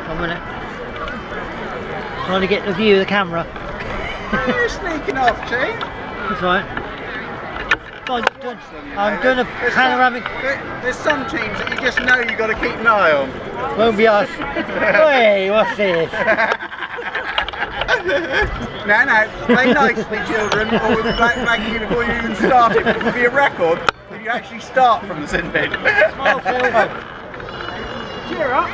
1 minute. Trying to get the view of the camera. You're sneaking off, Chief. That's right. I'm doing a panoramic. There's some teams that you just know you've got to keep an eye on. Won't be us. Hey, what's this? No, play nicely, children, or we'll be flagging you before you even start it. But it will be a record if you actually start from the sin bin. Smile, Phil. Cheer up.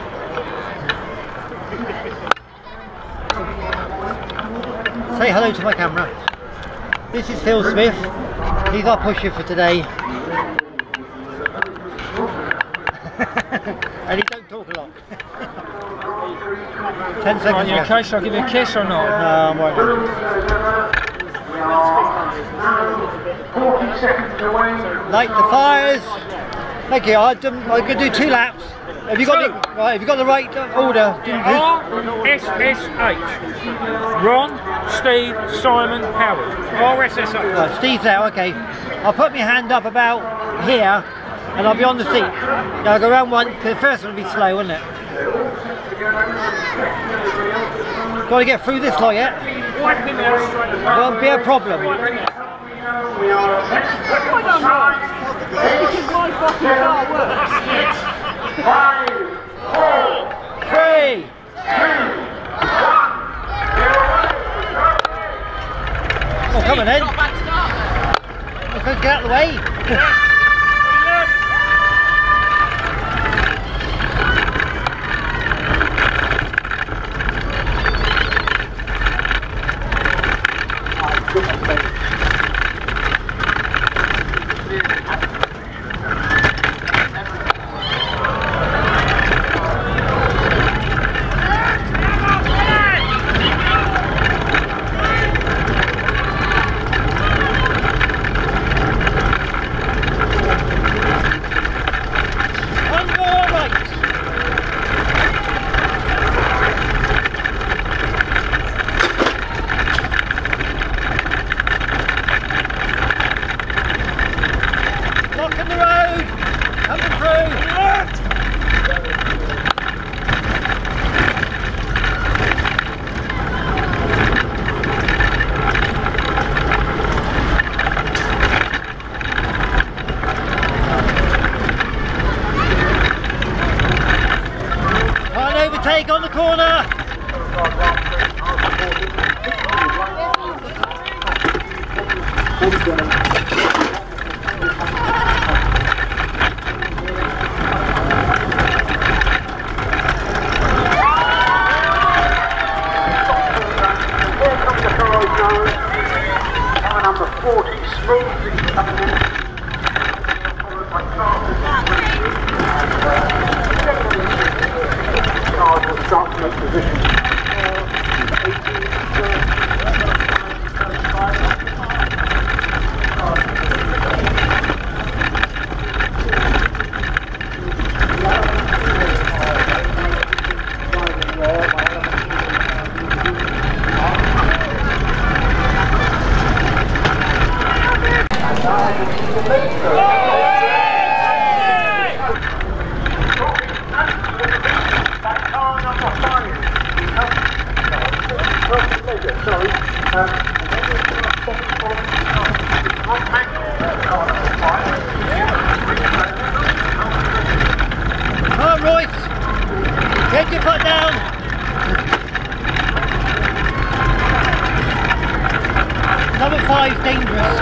Say hello to my camera. This is Phil Smith. He's our pusher for today. And he don't talk a lot. 10 seconds. You okay? Shall I give you a kiss or not? No, I'm right now. Light the fires. Thank you. I'm going to do 2 laps. Have you got the right? Have you got the right order? RSSH. Ron, Steve, Simon, Howard. RSSH. Right, Steve's there. Okay. I'll put my hand up about here, and I'll be on the seat. Now I'll go around one. The first one will be slow, won't it? Got to get through this lot yet. Won't be a problem. 5, 4, 3, 2, 1. Oh, come on then. Let's get out of the way. Take on the corner. Number 40, smoothly coming in. Followed by Karters. Cars will start to make position. 5's dangerous.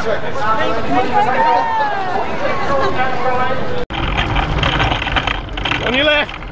On your left.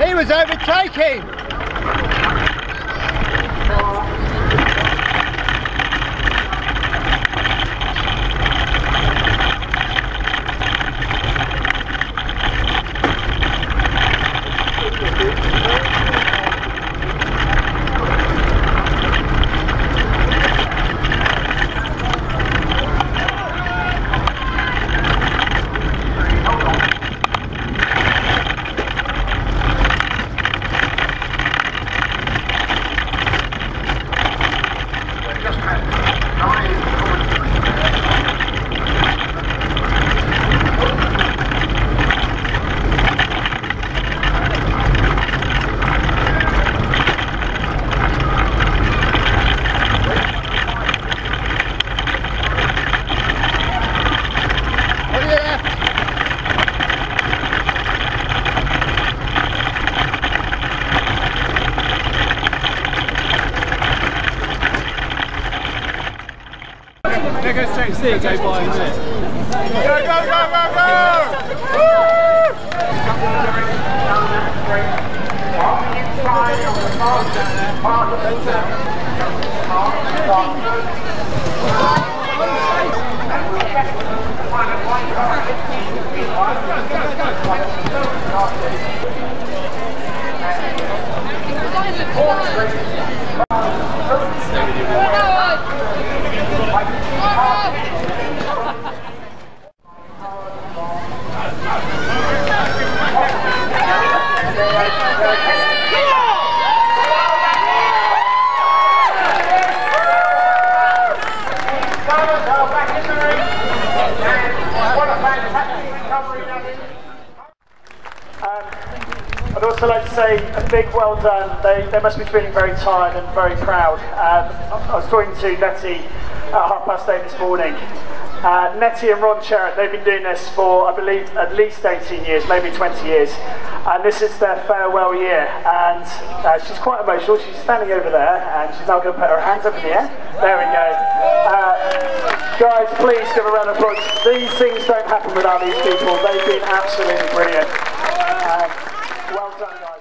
He was overtaking! There goes straight to see it go by in a minute. Go, go, go, go, go! On the inside of the part of the and we'll check to find a white car. I'd also like to say a big well done. They must be feeling very tired and very proud. I was talking to Nettie at 8:30 this morning. Nettie and Ron Sherritt, they've been doing this for, I believe, at least 18 years, maybe 20 years. And this is their farewell year. And she's quite emotional. She's standing over there and she's now going to put her hands up in the air. There we go. Guys, please give a round of applause. These things don't happen without these people. They've been absolutely brilliant. Well done, guys.